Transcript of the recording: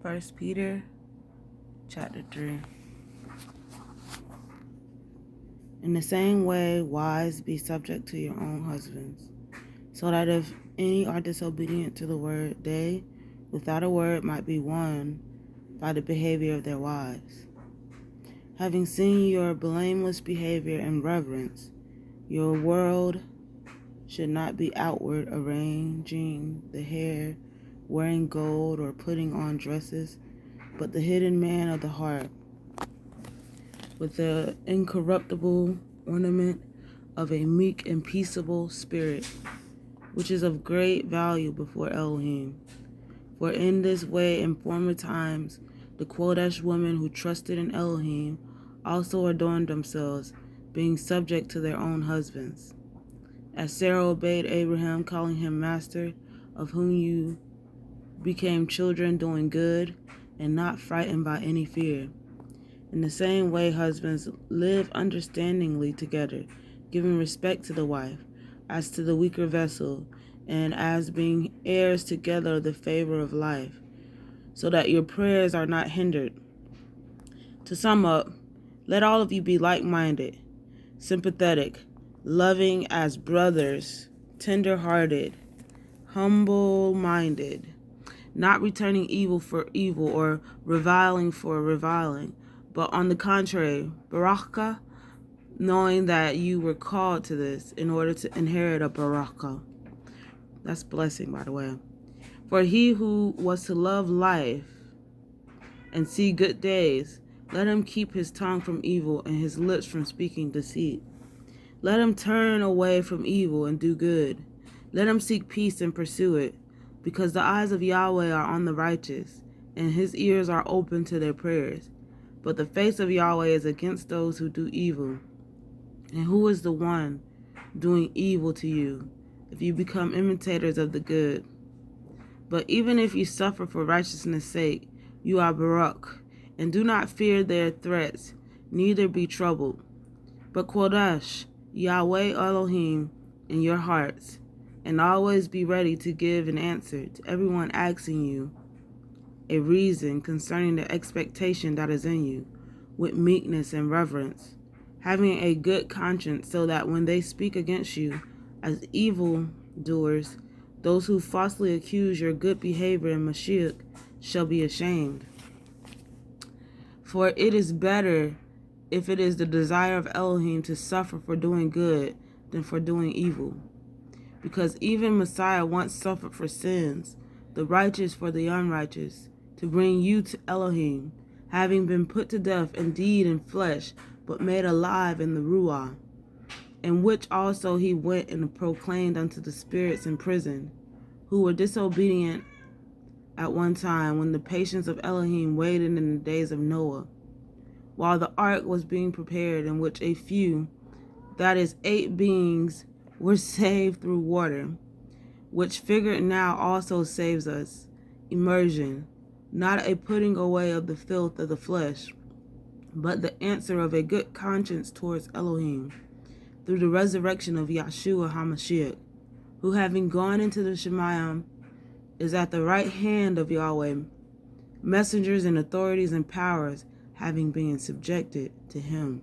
1Peter chapter 3. In the same way, wives, be subject to your own husbands, so that if any are disobedient to the word, they, without a word, might be won by the behavior of their wives. Having seen your blameless behavior and reverence, your world should not be outward, arranging the hair, wearing gold, or putting on dresses, but the hidden man of the heart, with the incorruptible ornament of a meek and peaceable spirit, which is of great value before Elohim. For in this way, in former times, the Kodesh women who trusted in Elohim also adorned themselves, being subject to their own husbands. As Sarah obeyed Abraham, calling him master, of whom you became children, doing good, and not frightened by any fear. In the same way, husbands, live understandingly together, giving respect to the wife, as to the weaker vessel, and as being heirs together of the favor of life, so that your prayers are not hindered. To sum up, let all of you be like-minded, sympathetic, loving as brothers, tender-hearted, humble-minded, not returning evil for evil or reviling for reviling, but on the contrary, barakah, knowing that you were called to this in order to inherit a barakah. That's blessing, by the way. For he who was to love life and see good days, let him keep his tongue from evil and his lips from speaking deceit. Let him turn away from evil and do good. Let him seek peace and pursue it, because the eyes of Yahweh are on the righteous, and his ears are open to their prayers. But the face of Yahweh is against those who do evil. And who is the one doing evil to you, if you become imitators of the good? But even if you suffer for righteousness' sake, you are barak, and do not fear their threats, neither be troubled. But Kodesh, Yahweh Elohim, in your hearts, and always be ready to give an answer to everyone asking you a reason concerning the expectation that is in you, with meekness and reverence, having a good conscience, so that when they speak against you as evildoers, those who falsely accuse your good behavior in Mashiach shall be ashamed. For it is better, if it is the desire of Elohim, to suffer for doing good than for doing evil. Because even Messiah once suffered for sins, the righteous for the unrighteous, to bring you to Elohim, having been put to death indeed in flesh, but made alive in the Ruah, in which also he went and proclaimed unto the spirits in prison, who were disobedient at one time, when the patience of Elohim waited in the days of Noah, while the ark was being prepared, in which a few, that is 8 beings, were saved through water, which figure now also saves us, immersion, not a putting away of the filth of the flesh, but the answer of a good conscience towards Elohim, through the resurrection of Yahshua HaMashiach, who having gone into the Shemayim, is at the right hand of Yahweh, messengers and authorities and powers having been subjected to him.